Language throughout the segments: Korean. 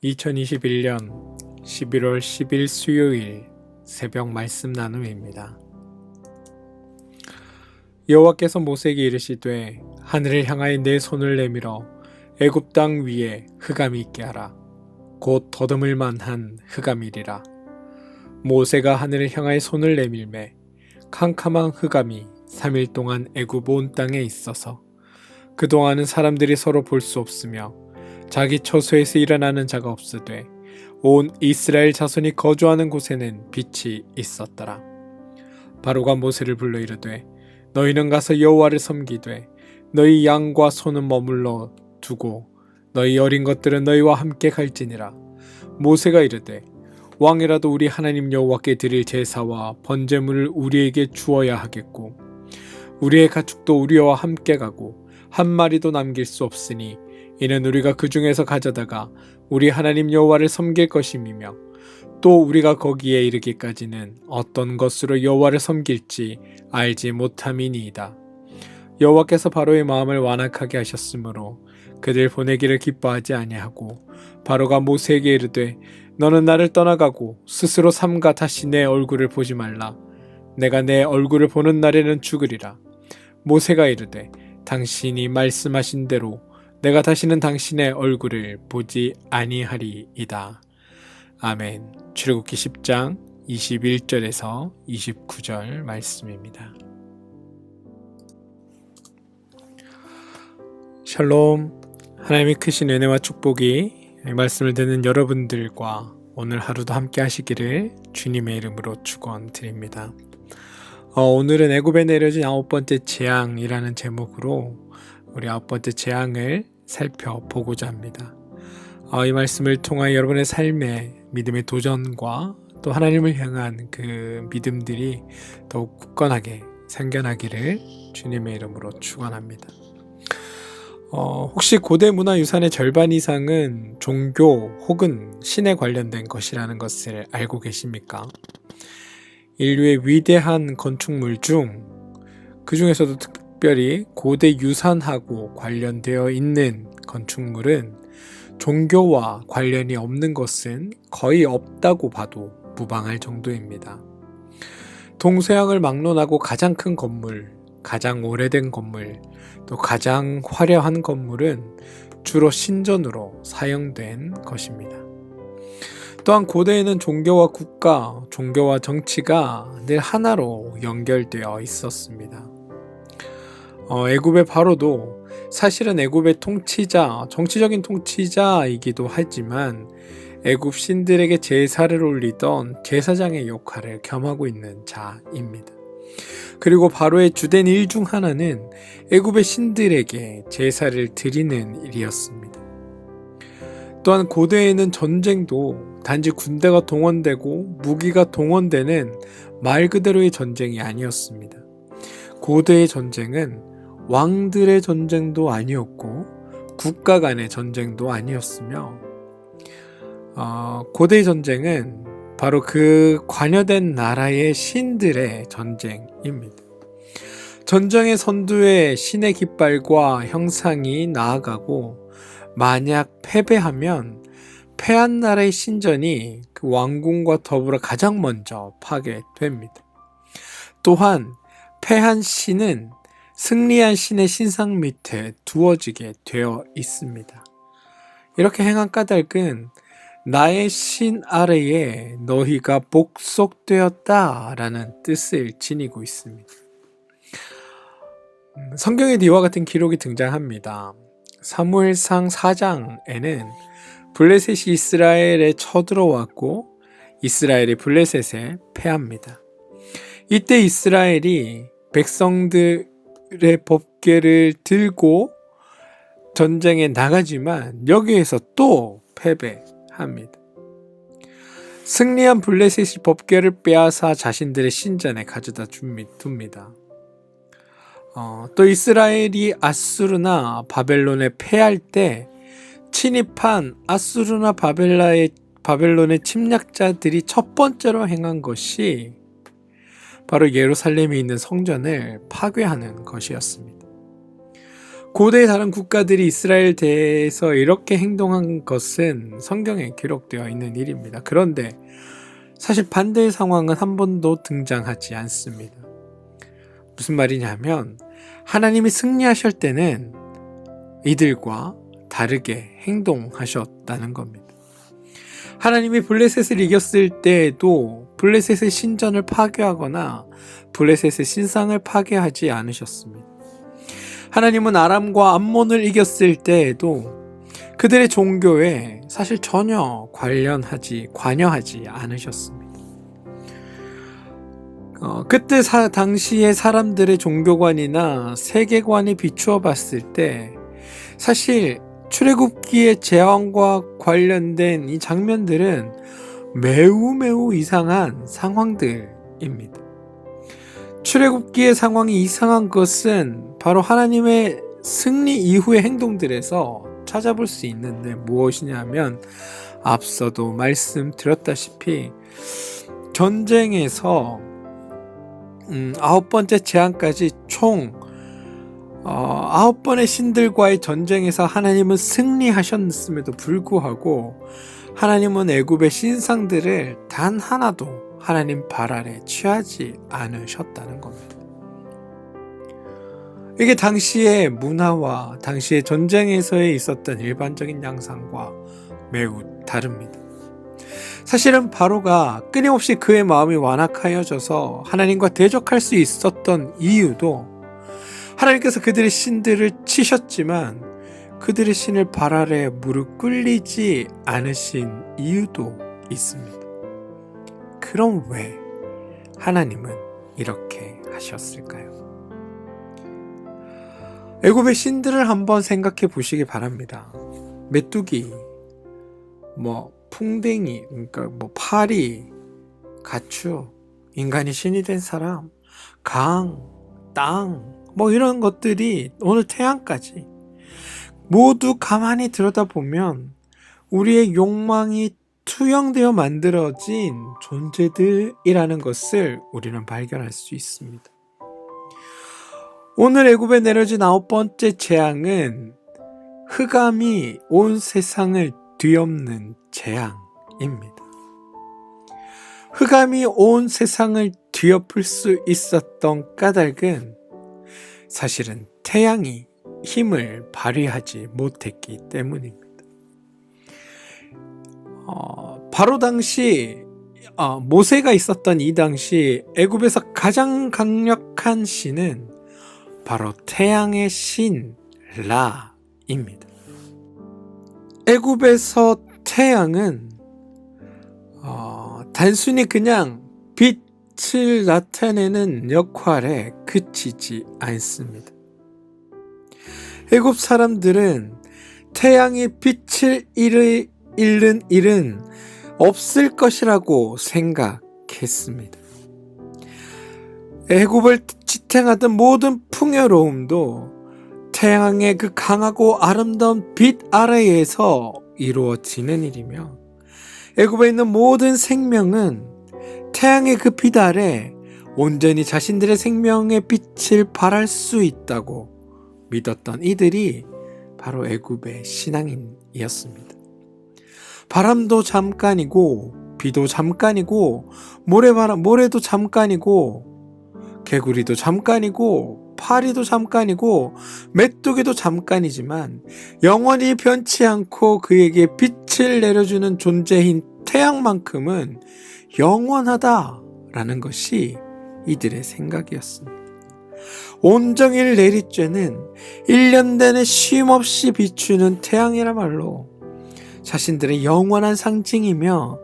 2021년 11월 10일 수요일 새벽 말씀 나눔입니다. 여호와께서 모세에게 이르시되 하늘을 향하여 내 손을 내밀어 애굽 땅 위에 흑암이 있게 하라. 곧 더듬을 만한 흑암이리라. 모세가 하늘을 향하여 손을 내밀매 캄캄한 흑암이 3일 동안 애굽 온 땅에 있어서 그동안은 사람들이 서로 볼 수 없으며 자기 처소에서 일어나는 자가 없으되 온 이스라엘 자손이 거주하는 곳에는 빛이 있었더라. 바로가 모세를 불러 이르되 너희는 가서 여호와를 섬기되 너희 양과 소는 머물러 두고 너희 어린 것들은 너희와 함께 갈지니라. 모세가 이르되 왕이라도 우리 하나님 여호와께 드릴 제사와 번제물을 우리에게 주어야 하겠고 우리의 가축도 우리와 함께 가고 한 마리도 남길 수 없으니 이는 우리가 그 중에서 가져다가 우리 하나님 여호와를 섬길 것임이며 또 우리가 거기에 이르기까지는 어떤 것으로 여호와를 섬길지 알지 못함이니이다. 여호와께서 바로의 마음을 완악하게 하셨으므로 그들 보내기를 기뻐하지 아니하고 바로가 모세에게 이르되 너는 나를 떠나가고 스스로 삼가 다시 내 얼굴을 보지 말라. 내가 내 얼굴을 보는 날에는 죽으리라. 모세가 이르되 당신이 말씀하신 대로 내가 다시는 당신의 얼굴을 보지 아니하리이다. 아멘. 출애굽기 10장 21절에서 29절 말씀입니다. 샬롬. 하나님의 크신 은혜와 축복이 말씀을 듣는 여러분들과 오늘 하루도 함께 하시기를 주님의 이름으로 축원드립니다. 오늘은 애굽에 내려진 9번째 재앙이라는 제목으로 우리 9번째 재앙을 살펴보고자 합니다. 이 말씀을 통하여 여러분의 삶의 믿음의 도전과 또 하나님을 향한 그 믿음들이 더욱 굳건하게 생겨나기를 주님의 이름으로 축원합니다. 혹시 고대 문화유산의 절반 이상은 종교 혹은 신에 관련된 것이라는 것을 알고 계십니까? 인류의 위대한 건축물 중 그 중에서도 특별히 고대 유산하고 관련되어 있는 건축물은 종교와 관련이 없는 것은 거의 없다고 봐도 무방할 정도입니다. 동서양을 막론하고 가장 큰 건물, 가장 오래된 건물, 또 가장 화려한 건물은 주로 신전으로 사용된 것입니다. 또한 고대에는 종교와 국가, 종교와 정치가 늘 하나로 연결되어 있었습니다. 애굽의 바로도 사실은 애굽의 통치자, 정치적인 통치자이기도 하지만 애굽 신들에게 제사를 올리던 제사장의 역할을 겸하고 있는 자입니다. 그리고 바로의 주된 일 중 하나는 애굽의 신들에게 제사를 드리는 일이었습니다. 또한 고대에는 전쟁도 단지 군대가 동원되고 무기가 동원되는 말 그대로의 전쟁이 아니었습니다. 고대의 전쟁은 왕들의 전쟁도 아니었고 국가 간의 전쟁도 아니었으며 고대의 전쟁은 바로 그 관여된 나라의 신들의 전쟁입니다. 전쟁의 선두에 신의 깃발과 형상이 나아가고 만약 패배하면 패한 나라의 신전이 그 왕궁과 더불어 가장 먼저 파괴됩니다. 또한 패한 신은 승리한 신의 신상 밑에 두어지게 되어 있습니다. 이렇게 행한 까닭은 나의 신 아래에 너희가 복속되었다라는 뜻을 지니고 있습니다. 성경에 이와 같은 기록이 등장합니다. 사무엘상 4장에는 블레셋이 이스라엘에 쳐들어왔고 이스라엘이 블레셋에 패합니다. 이때 이스라엘이 백성들의 법궤를 들고 전쟁에 나가지만 여기에서 또 패배합니다. 승리한 블레셋이 법궤를 빼앗아 자신들의 신전에 가져다 둡니다. 또 이스라엘이 아수르나 바벨론에 패할 때 침입한 아수르나 바벨론의 침략자들이 첫 번째로 행한 것이 바로 예루살렘에 있는 성전을 파괴하는 것이었습니다. 고대 다른 국가들이 이스라엘 대해서 이렇게 행동한 것은 성경에 기록되어 있는 일입니다. 그런데 사실 반대의 상황은 한 번도 등장하지 않습니다. 무슨 말이냐면 하나님이 승리하실 때는 이들과 다르게 행동하셨다는 겁니다. 하나님이 블레셋을 이겼을 때에도 블레셋의 신전을 파괴하거나 블레셋의 신상을 파괴하지 않으셨습니다. 하나님은 아람과 암몬을 이겼을 때에도 그들의 종교에 사실 전혀 관여하지 않으셨습니다. 그때 당시의 사람들의 종교관이나 세계관이 비추어 봤을 때 사실 출애굽기의 재앙과 관련된 이 장면들은 매우 이상한 상황들입니다. 출애굽기의 상황이 이상한 것은 바로 하나님의 승리 이후의 행동들에서 찾아볼 수 있는데 무엇이냐면 앞서도 말씀드렸다시피 전쟁에서 9번째 재앙까지 총 9번의 신들과의 전쟁에서 하나님은 승리하셨음에도 불구하고 하나님은 애굽의 신상들을 단 하나도 하나님 발 아래 취하지 않으셨다는 겁니다. 이게 당시의 문화와 당시의 전쟁에서의 있었던 일반적인 양상과 매우 다릅니다. 사실은 바로가 끊임없이 그의 마음이 완악하여져서 하나님과 대적할 수 있었던 이유도 하나님께서 그들의 신들을 치셨지만 그들의 신을 발 아래 무릎 꿇리지 않으신 이유도 있습니다. 그럼 왜 하나님은 이렇게 하셨을까요? 애굽의 신들을 한번 생각해 보시기 바랍니다. 메뚜기, 풍뎅이, 그러니까 파리, 가축, 인간이 신이 된 사람, 강, 땅, 이런 것들이 오늘 태양까지 모두 가만히 들여다보면 우리의 욕망이 투영되어 만들어진 존재들이라는 것을 우리는 발견할 수 있습니다. 오늘 애굽에 내려진 9번째 재앙은 흑암이 온 세상을 뒤엎는 재앙입니다. 흑암이 온 세상을 뒤엎을 수 있었던 까닭은 사실은 태양이 힘을 발휘하지 못했기 때문입니다. 바로 당시 모세가 있었던 이 당시 애굽에서 가장 강력한 신은 바로 태양의 신 라입니다. 애굽에서 태양은 단순히 그냥 빛을 나타내는 역할에 그치지 않습니다. 애굽 사람들은 태양이 빛을 잃는 일은 없을 것이라고 생각했습니다. 애굽을 지탱하던 모든 풍요로움도 태양의 그 강하고 아름다운 빛 아래에서 이루어지는 일이며 애굽에 있는 모든 생명은 태양의 그 빛 아래 온전히 자신들의 생명의 빛을 발할 수 있다고 믿었던 이들이 바로 애굽의 신앙인이었습니다. 바람도 잠깐이고 비도 잠깐이고 모래도 잠깐이고 개구리도 잠깐이고 파리도 잠깐이고 메뚜기도 잠깐이지만 영원히 변치 않고 그에게 빛을 내려주는 존재인 태양만큼은 영원하다라는 것이 이들의 생각이었습니다. 온종일 내리쬐는 1년 내내 쉼없이 비추는 태양이라 말로 자신들의 영원한 상징이며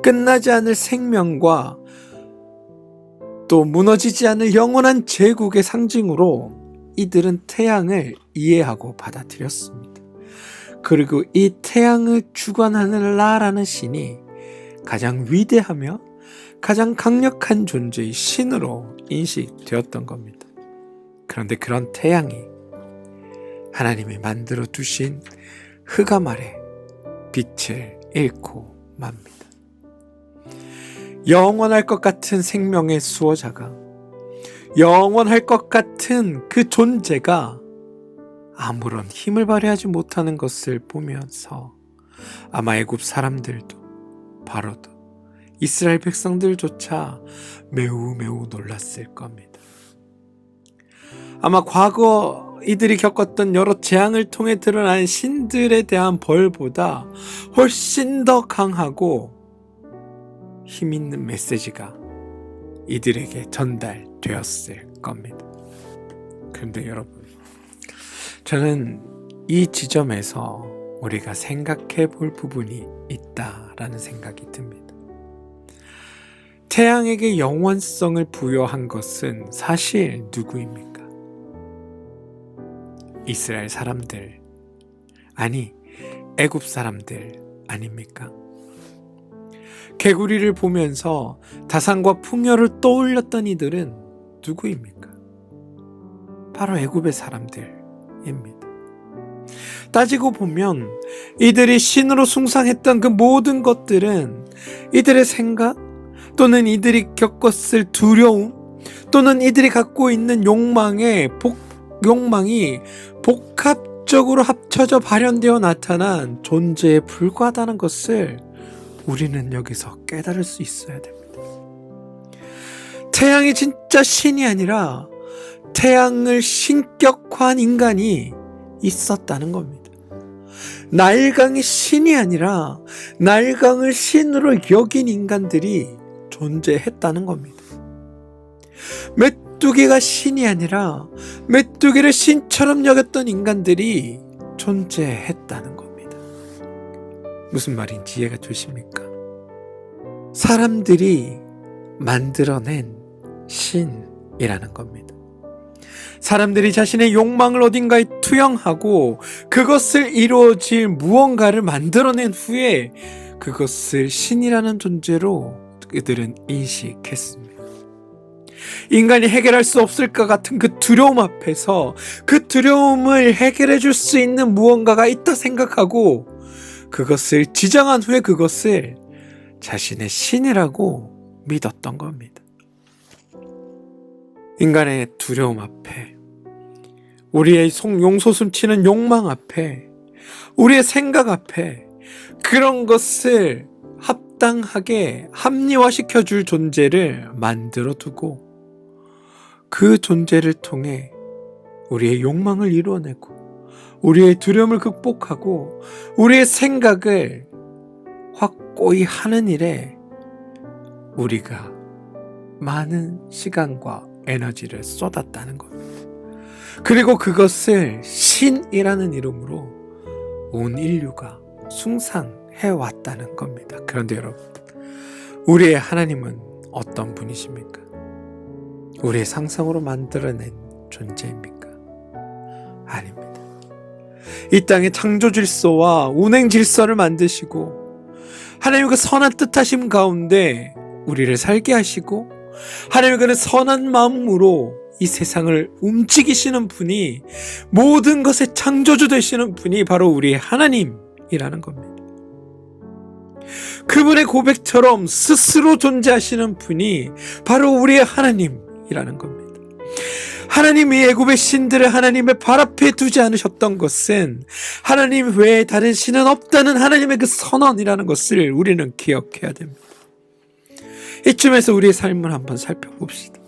끝나지 않을 생명과 또 무너지지 않을 영원한 제국의 상징으로 이들은 태양을 이해하고 받아들였습니다. 그리고 이 태양을 주관하는 라라는 신이 가장 위대하며 가장 강력한 존재의 신으로 인식되었던 겁니다. 그런데 그런 태양이 하나님이 만들어 두신 흑암 아래 빛을 잃고 맙니다. 영원할 것 같은 생명의 수호자가, 영원할 것 같은 그 존재가 아무런 힘을 발휘하지 못하는 것을 보면서 아마 애굽 사람들도 바로도 이스라엘 백성들조차 매우 놀랐을 겁니다. 아마 과거 이들이 겪었던 여러 재앙을 통해 드러난 신들에 대한 벌보다 훨씬 더 강하고 힘있는 메시지가 이들에게 전달되었을 겁니다. 그런데 여러분, 저는 이 지점에서 우리가 생각해 볼 부분이 있다라는 생각이 듭니다. 태양에게 영원성을 부여한 것은 사실 누구입니까? 이스라엘 사람들, 아니 애굽 사람들 아닙니까? 개구리를 보면서 다산과 풍요를 떠올렸던 이들은 누구입니까? 바로 애굽의 사람들입니다. 따지고 보면 이들이 신으로 숭상했던 그 모든 것들은 이들의 생각 또는 이들이 겪었을 두려움 또는 이들이 갖고 있는 욕망이 복합적으로 합쳐져 발현되어 나타난 존재에 불과하다는 것을 우리는 여기서 깨달을 수 있어야 됩니다. 태양이 진짜 신이 아니라 태양을 신격화한 인간이 있었다는 겁니다. 날강이 신이 아니라 날강을 신으로 여긴 인간들이 존재했다는 겁니다. 메뚜기가 신이 아니라 메뚜기를 신처럼 여겼던 인간들이 존재했다는 겁니다. 무슨 말인지 이해가 되십니까? 사람들이 만들어낸 신이라는 겁니다. 사람들이 자신의 욕망을 어딘가에 투영하고 그것을 이루어질 무언가를 만들어낸 후에 그것을 신이라는 존재로 그들은 인식했습니다. 인간이 해결할 수 없을 것 같은 그 두려움 앞에서 그 두려움을 해결해 줄 수 있는 무언가가 있다 생각하고 그것을 지정한 후에 그것을 자신의 신이라고 믿었던 겁니다. 인간의 두려움 앞에, 우리의 용솟음치는 욕망 앞에, 우리의 생각 앞에 그런 것을 합당하게 합리화시켜줄 존재를 만들어 두고 그 존재를 통해 우리의 욕망을 이루어내고 우리의 두려움을 극복하고 우리의 생각을 확고히 하는 일에 우리가 많은 시간과 에너지를 쏟았다는 겁니다. 그리고 그것을 신이라는 이름으로 온 인류가 숭상해왔다는 겁니다. 그런데 여러분, 우리의 하나님은 어떤 분이십니까? 우리의 상상으로 만들어낸 존재입니까? 아닙니다. 이 땅의 창조 질서와 운행 질서를 만드시고 하나님의 그 선한 뜻하심 가운데 우리를 살게 하시고 하나님의 그 선한 마음으로 이 세상을 움직이시는 분이, 모든 것의 창조주 되시는 분이 바로 우리의 하나님이라는 겁니다. 그분의 고백처럼 스스로 존재하시는 분이 바로 우리의 하나님이라는 겁니다. 하나님이 애굽의 신들을 하나님의 발 앞에 두지 않으셨던 것은 하나님 외에 다른 신은 없다는 하나님의 그 선언이라는 것을 우리는 기억해야 됩니다. 이쯤에서 우리의 삶을 한번 살펴봅시다.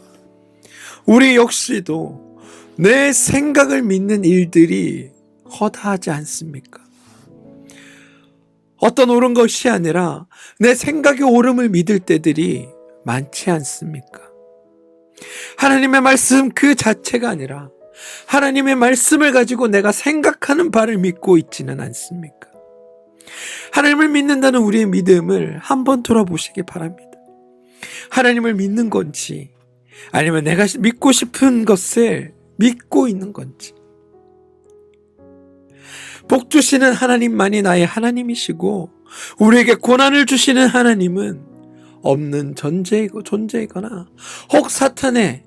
우리 역시도 내 생각을 믿는 일들이 허다하지 않습니까? 어떤 옳은 것이 아니라 내 생각의 옳음을 믿을 때들이 많지 않습니까? 하나님의 말씀 그 자체가 아니라 하나님의 말씀을 가지고 내가 생각하는 바를 믿고 있지는 않습니까? 하나님을 믿는다는 우리의 믿음을 한번 돌아보시기 바랍니다. 하나님을 믿는 건지 아니면 내가 믿고 싶은 것을 믿고 있는 건지. 복 주시는 하나님만이 나의 하나님이시고 우리에게 고난을 주시는 하나님은 없는 존재이거나 혹 사탄의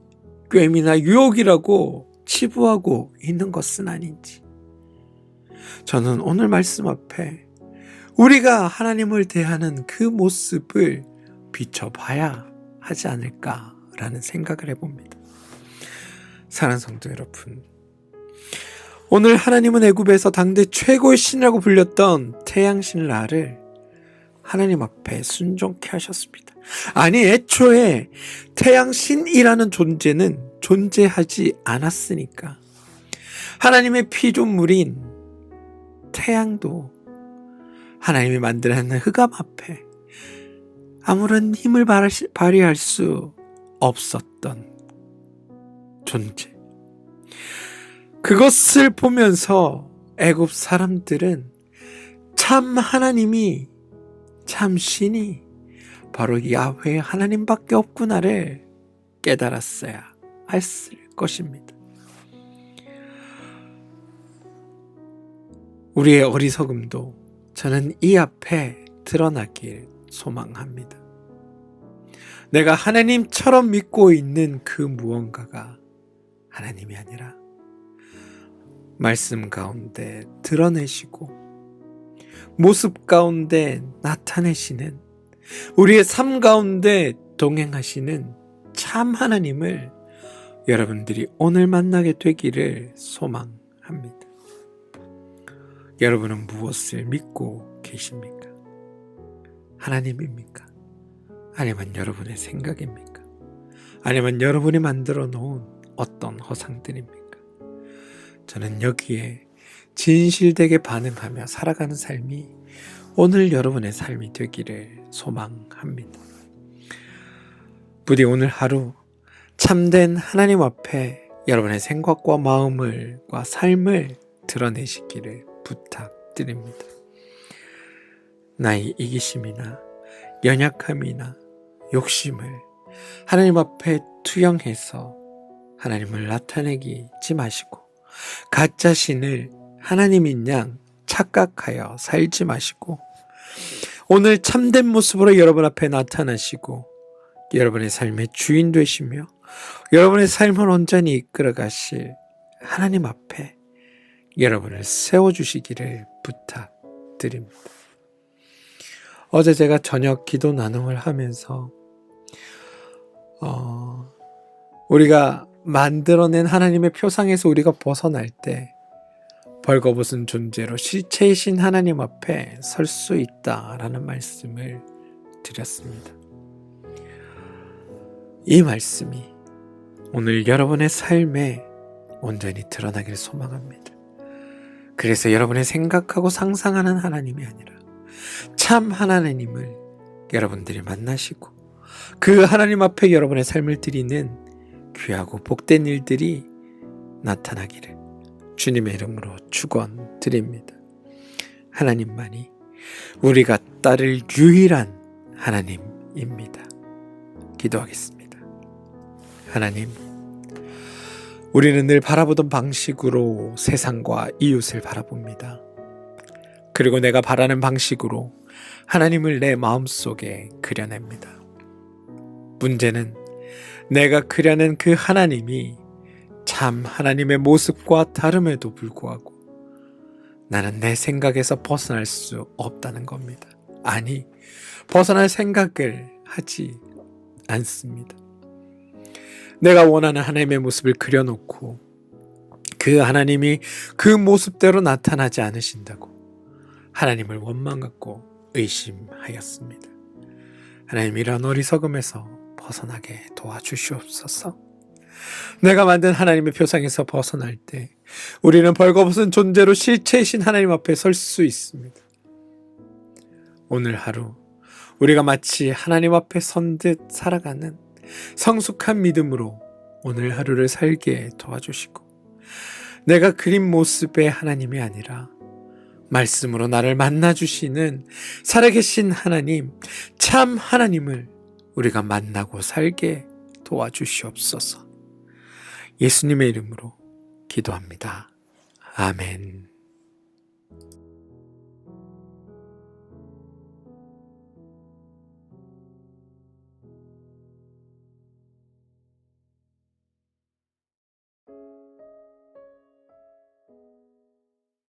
꾀이나 유혹이라고 치부하고 있는 것은 아닌지, 저는 오늘 말씀 앞에 우리가 하나님을 대하는 그 모습을 비춰봐야 하지 않을까라는 생각을 해봅니다. 사랑하는 성도 여러분, 오늘 하나님은 애굽에서 당대 최고의 신이라고 불렸던 태양신 라를 하나님 앞에 순종케 하셨습니다. 아니, 애초에 태양신이라는 존재는 존재하지 않았으니까 하나님의 피조물인 태양도 하나님이 만들어낸 흑암 앞에 아무런 힘을 발휘할 수 없었던 존재. 그것을 보면서 애굽 사람들은 참 하나님이, 참 신이 바로 야훼 하나님밖에 없구나를 깨달았어야 했을 것입니다. 우리의 어리석음도 저는 이 앞에 드러나길 소망합니다. 내가 하나님처럼 믿고 있는 그 무언가가 하나님이 아니라 말씀 가운데 드러내시고 모습 가운데 나타내시는, 우리의 삶 가운데 동행하시는 참 하나님을 여러분들이 오늘 만나게 되기를 소망합니다. 여러분은 무엇을 믿고 계십니까? 하나님입니까? 아니면 여러분의 생각입니까? 아니면 여러분이 만들어 놓은 어떤 허상들입니까? 저는 여기에 진실되게 반응하며 살아가는 삶이 오늘 여러분의 삶이 되기를 소망합니다. 부디 오늘 하루 참된 하나님 앞에 여러분의 생각과 마음과 삶을 드러내시기를 부탁드립니다. 나의 이기심이나 연약함이나 욕심을 하나님 앞에 투영해서 하나님을 나타내지 마시고 가짜 신을 하나님인 양 착각하여 살지 마시고 오늘 참된 모습으로 여러분 앞에 나타나시고 여러분의 삶의 주인 되시며 여러분의 삶을 온전히 이끌어 가실 하나님 앞에 여러분을 세워주시기를 부탁드립니다. 어제 제가 저녁 기도 나눔을 하면서 우리가 만들어낸 하나님의 표상에서 우리가 벗어날 때 벌거벗은 존재로 실체이신 하나님 앞에 설 수 있다라는 말씀을 드렸습니다. 이 말씀이 오늘 여러분의 삶에 온전히 드러나길 소망합니다. 그래서 여러분의 생각하고 상상하는 하나님이 아니라 참 하나님을 여러분들이 만나시고 그 하나님 앞에 여러분의 삶을 드리는 귀하고 복된 일들이 나타나기를 주님의 이름으로 축원드립니다. 하나님만이 우리가 따를 유일한 하나님입니다. 기도하겠습니다. 하나님, 우리는 늘 바라보던 방식으로 세상과 이웃을 바라봅니다. 그리고 내가 바라는 방식으로 하나님을 내 마음속에 그려냅니다. 문제는 내가 그려낸 그 하나님이 참 하나님의 모습과 다름에도 불구하고 나는 내 생각에서 벗어날 수 없다는 겁니다. 아니, 벗어날 생각을 하지 않습니다. 내가 원하는 하나님의 모습을 그려놓고 그 하나님이 그 모습대로 나타나지 않으신다고 하나님을 원망 갖고 의심하였습니다. 하나님, 이런 어리석음에서 벗어나게 도와주시옵소서. 내가 만든 하나님의 표상에서 벗어날 때 우리는 벌거벗은 존재로 실체이신 하나님 앞에 설 수 있습니다. 오늘 하루 우리가 마치 하나님 앞에 선 듯 살아가는 성숙한 믿음으로 오늘 하루를 살게 도와주시고 내가 그린 모습의 하나님이 아니라 말씀으로 나를 만나주시는 살아계신 하나님, 참 하나님을 우리가 만나고 살게 도와주시옵소서. 예수님의 이름으로 기도합니다. 아멘.